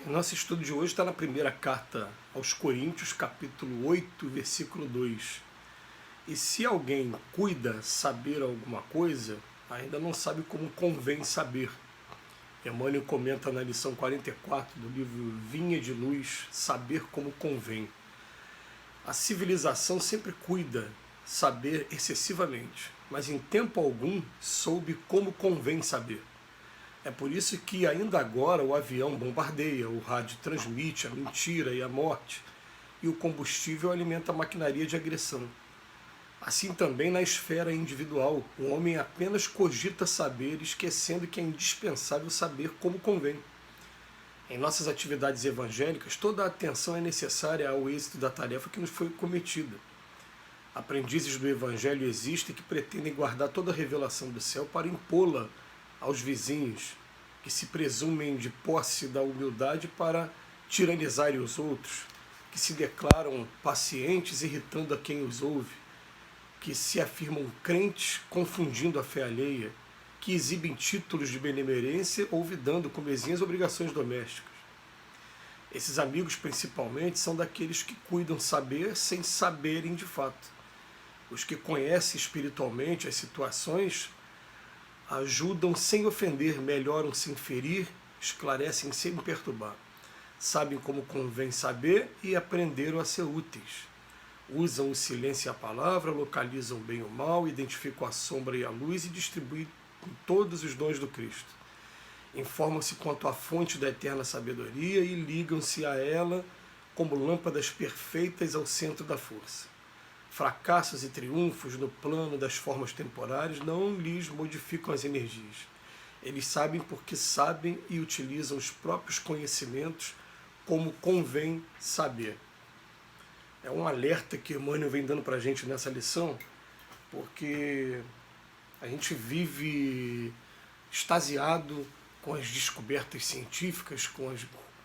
O nosso estudo de hoje está na primeira carta aos Coríntios, capítulo 8, versículo 2. E se alguém cuida saber alguma coisa, ainda não sabe como convém saber. Emmanuel comenta na lição 44 do livro Vinha de Luz, Saber como convém. A civilização sempre cuida saber excessivamente, mas em tempo algum soube como convém saber. É por isso que ainda agora o avião bombardeia, o rádio transmite a mentira e a morte, e o combustível alimenta a maquinaria de agressão. Assim também na esfera individual, o homem apenas cogita saber, esquecendo que é indispensável saber como convém. Em nossas atividades evangélicas, toda a atenção é necessária ao êxito da tarefa que nos foi cometida. Aprendizes do Evangelho existem que pretendem guardar toda a revelação do céu para impô-la aos vizinhos, que se presumem de posse da humildade para tiranizarem os outros, que se declaram pacientes irritando a quem os ouve, que se afirmam crentes confundindo a fé alheia, que exibem títulos de benemerência olvidando comezinhas obrigações domésticas. Esses amigos, principalmente, são daqueles que cuidam saber sem saberem de fato. Os que conhecem espiritualmente as situações ajudam sem ofender, melhoram sem ferir, esclarecem sem perturbar. Sabem como convém saber e aprenderam a ser úteis. Usam o silêncio e a palavra, localizam o bem e o mal, identificam a sombra e a luz e distribuem todos os dons do Cristo. Informam-se quanto à fonte da eterna sabedoria e ligam-se a ela como lâmpadas perfeitas ao centro da força. Fracassos e triunfos no plano das formas temporárias não lhes modificam as energias. Eles sabem porque sabem e utilizam os próprios conhecimentos como convém saber. É um alerta que Emmanuel vem dando para a gente nessa lição, porque a gente vive extasiado com as descobertas científicas, com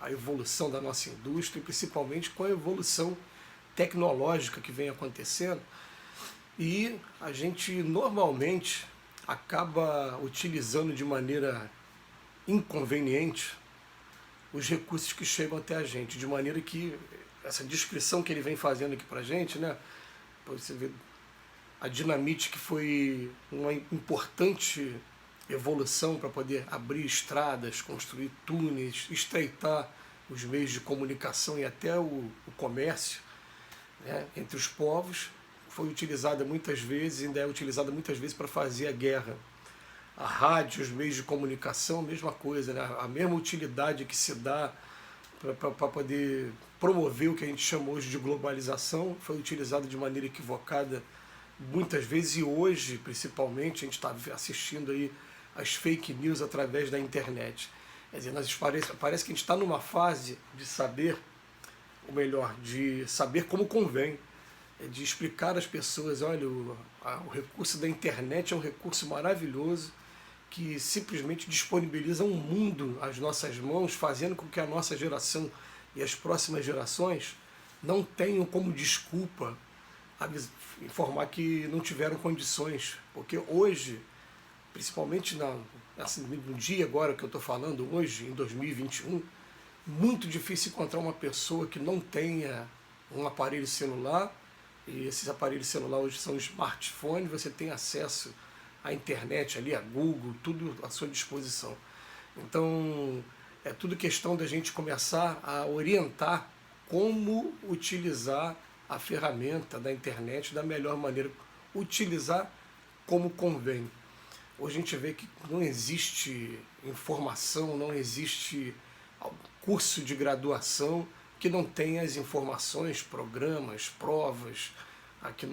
a evolução da nossa indústria e principalmente com a evolução tecnológica que vem acontecendo, e a gente normalmente acaba utilizando de maneira inconveniente os recursos que chegam até a gente, de maneira que essa descrição que ele vem fazendo aqui para a gente, né, para você ver a dinamite, que foi uma importante evolução para poder abrir estradas, construir túneis, estreitar os meios de comunicação e até o comércio, né, entre os povos, foi utilizada muitas vezes, ainda é utilizada muitas vezes para fazer a guerra. A rádio, os meios de comunicação, a mesma coisa, né, a mesma utilidade que se dá para poder promover o que a gente chama hoje de globalização, foi utilizada de maneira equivocada muitas vezes, e hoje, principalmente, a gente está assistindo aí as fake news através da internet. Quer dizer, parece que a gente está numa fase de saber, ou melhor, de saber como convém, de explicar às pessoas, olha, o recurso da internet é um recurso maravilhoso que simplesmente disponibiliza um mundo às nossas mãos, fazendo com que a nossa geração e as próximas gerações não tenham como desculpa informar que não tiveram condições, porque hoje, principalmente no dia agora que eu estou falando, hoje, em 2021, muito difícil encontrar uma pessoa que não tenha um aparelho celular, e esses aparelhos celulares hoje são smartphones, você tem acesso à internet, ali, a Google, tudo à sua disposição. Então, é tudo questão da gente começar a orientar como utilizar a ferramenta da internet da melhor maneira, utilizar como convém. Hoje a gente vê que não existe informação, não existe curso de graduação que não tenha as informações, programas, provas aqui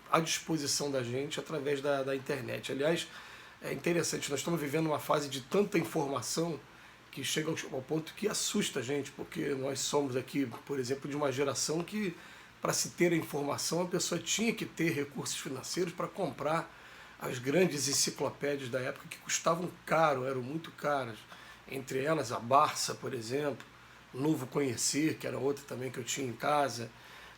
à disposição da gente através da internet. Aliás, é interessante, nós estamos vivendo uma fase de tanta informação que chega ao ponto que assusta a gente, porque nós somos aqui, por exemplo, de uma geração que, para se ter a informação, a pessoa tinha que ter recursos financeiros para comprar as grandes enciclopédias da época, que custavam caro, eram muito caras. Entre elas a Barça, por exemplo, Novo Conhecer, que era outra também que eu tinha em casa,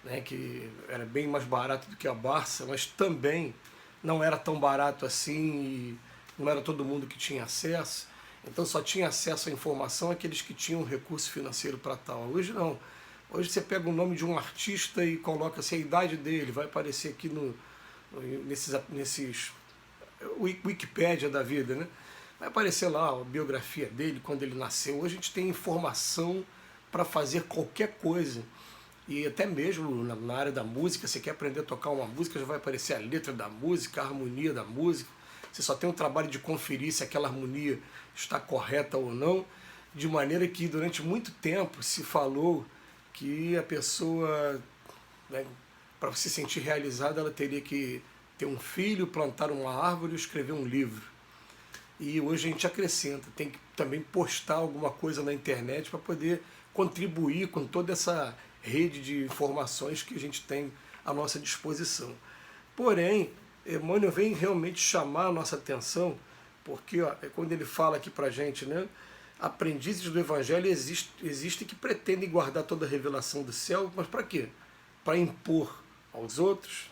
né, que era bem mais barato do que a Barça, mas também não era tão barato assim e não era todo mundo que tinha acesso. Então só tinha acesso à informação aqueles que tinham recurso financeiro para tal. Hoje não. Hoje você pega o nome de um artista e coloca assim, a idade dele, vai aparecer aqui nesses Wikipédia da vida, né? Vai aparecer lá a biografia dele, quando ele nasceu. Hoje a gente tem informação para fazer qualquer coisa. E até mesmo na área da música, você quer aprender a tocar uma música, já vai aparecer a letra da música, a harmonia da música. Você só tem o trabalho de conferir se aquela harmonia está correta ou não, de maneira que durante muito tempo se falou que a pessoa, né, para se sentir realizada, ela teria que ter um filho, plantar uma árvore e escrever um livro. E hoje a gente acrescenta, tem que também postar alguma coisa na internet para poder contribuir com toda essa rede de informações que a gente tem à nossa disposição. Porém, Emmanuel vem realmente chamar a nossa atenção, porque quando ele fala aqui para a gente, né, aprendizes do Evangelho existem que pretendem guardar toda a revelação do céu, mas para quê? Para impor aos outros,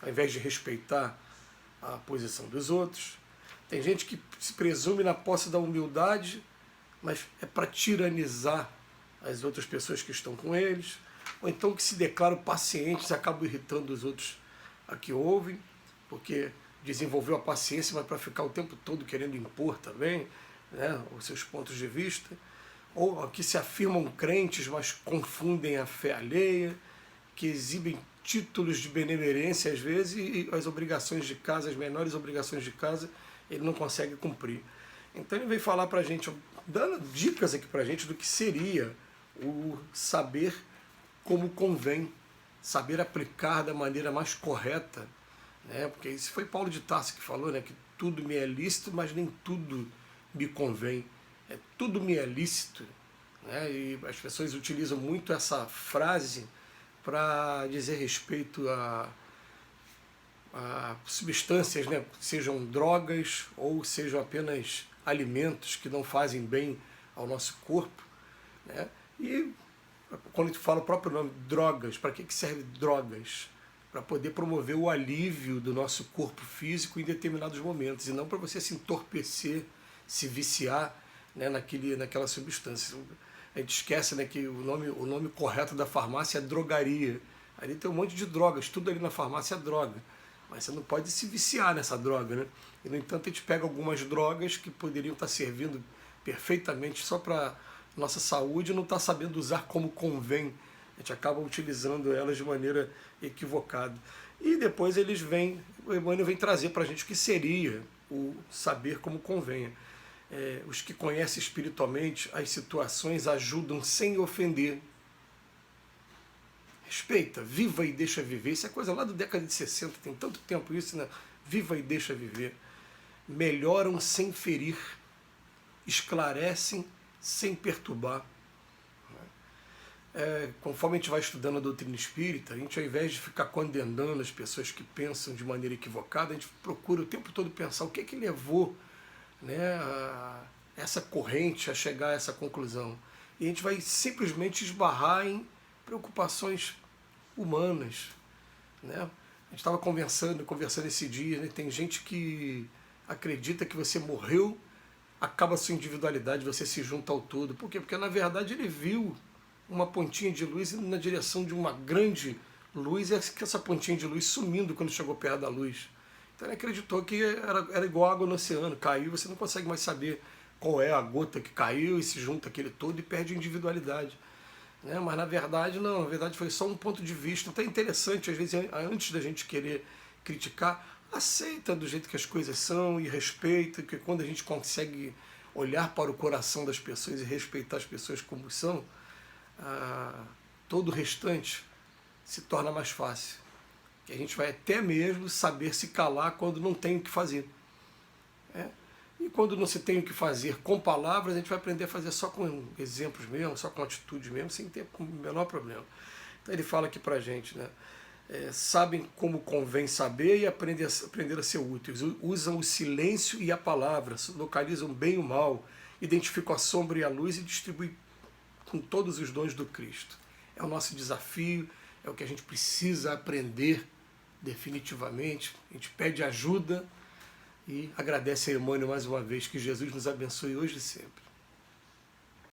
ao invés de respeitar a posição dos outros. Tem gente que se presume na posse da humildade, mas é para tiranizar as outras pessoas que estão com eles, ou então que se declaram pacientes e acabam irritando os outros a que ouvem, porque desenvolveu a paciência, mas para ficar o tempo todo querendo impor também, né, os seus pontos de vista, ou que se afirmam crentes, mas confundem a fé alheia, que exibem títulos de benemerência às vezes e as obrigações de casa, as menores obrigações de casa, ele não consegue cumprir. Então ele veio falar para a gente, dando dicas aqui para a gente do que seria o saber como convém, saber aplicar da maneira mais correta, né? Porque isso foi Paulo de Tarso que falou, né? Que tudo me é lícito, mas nem tudo me convém. Tudo me é lícito, né? E as pessoas utilizam muito essa frase para dizer respeito a substâncias, né? Sejam drogas ou sejam apenas alimentos que não fazem bem ao nosso corpo, né? E quando a gente fala o próprio nome, drogas, para que serve drogas? Para poder promover o alívio do nosso corpo físico em determinados momentos, e não para você se entorpecer, se viciar, né, naquela substância. A gente esquece, né, que o nome correto da farmácia é drogaria. Ali tem um monte de drogas, tudo ali na farmácia é droga. Mas você não pode se viciar nessa droga, né? E, no entanto, a gente pega algumas drogas que poderiam estar servindo perfeitamente só para nossa saúde e não está sabendo usar como convém. A gente acaba utilizando elas de maneira equivocada. E depois o Emmanuel vem trazer para a gente o que seria o saber como convenha. Os que conhecem espiritualmente as situações ajudam sem ofender. Respeita, viva e deixa viver. Isso é coisa lá da década de 60, tem tanto tempo isso, né? Viva e deixa viver. Melhoram sem ferir, esclarecem sem perturbar. Conforme a gente vai estudando a doutrina espírita, a gente, ao invés de ficar condenando as pessoas que pensam de maneira equivocada, a gente procura o tempo todo pensar o que é que levou, né, essa corrente a chegar a essa conclusão. E a gente vai simplesmente esbarrar em preocupações humanas, né? A gente estava conversando esse dia, né? Tem gente que acredita que você morreu, acaba a sua individualidade, você se junta ao todo. Por quê? Porque na verdade ele viu uma pontinha de luz indo na direção de uma grande luz, e essa pontinha de luz sumindo quando chegou perto da luz. Então ele acreditou que era igual água no oceano, caiu, você não consegue mais saber qual é a gota que caiu e se junta aquele todo e perde a individualidade. Né? Mas na verdade não, na verdade foi só um ponto de vista. Então é interessante, às vezes, antes da gente querer criticar, aceita do jeito que as coisas são e respeita, porque quando a gente consegue olhar para o coração das pessoas e respeitar as pessoas como são, todo o restante se torna mais fácil. Que a gente vai até mesmo saber se calar quando não tem o que fazer. E quando não se tem o que fazer com palavras, a gente vai aprender a fazer só com exemplos mesmo, só com atitudes mesmo, sem ter o menor problema. Então ele fala aqui pra gente, né? Sabem como convém saber e aprender a ser úteis. Usam o silêncio e a palavra, localizam bem e o mal, identificam a sombra e a luz e distribuem com todos os dons do Cristo. É o nosso desafio, é o que a gente precisa aprender definitivamente. A gente pede ajuda E agradece a Emmanuel mais uma vez. Que Jesus nos abençoe hoje e sempre.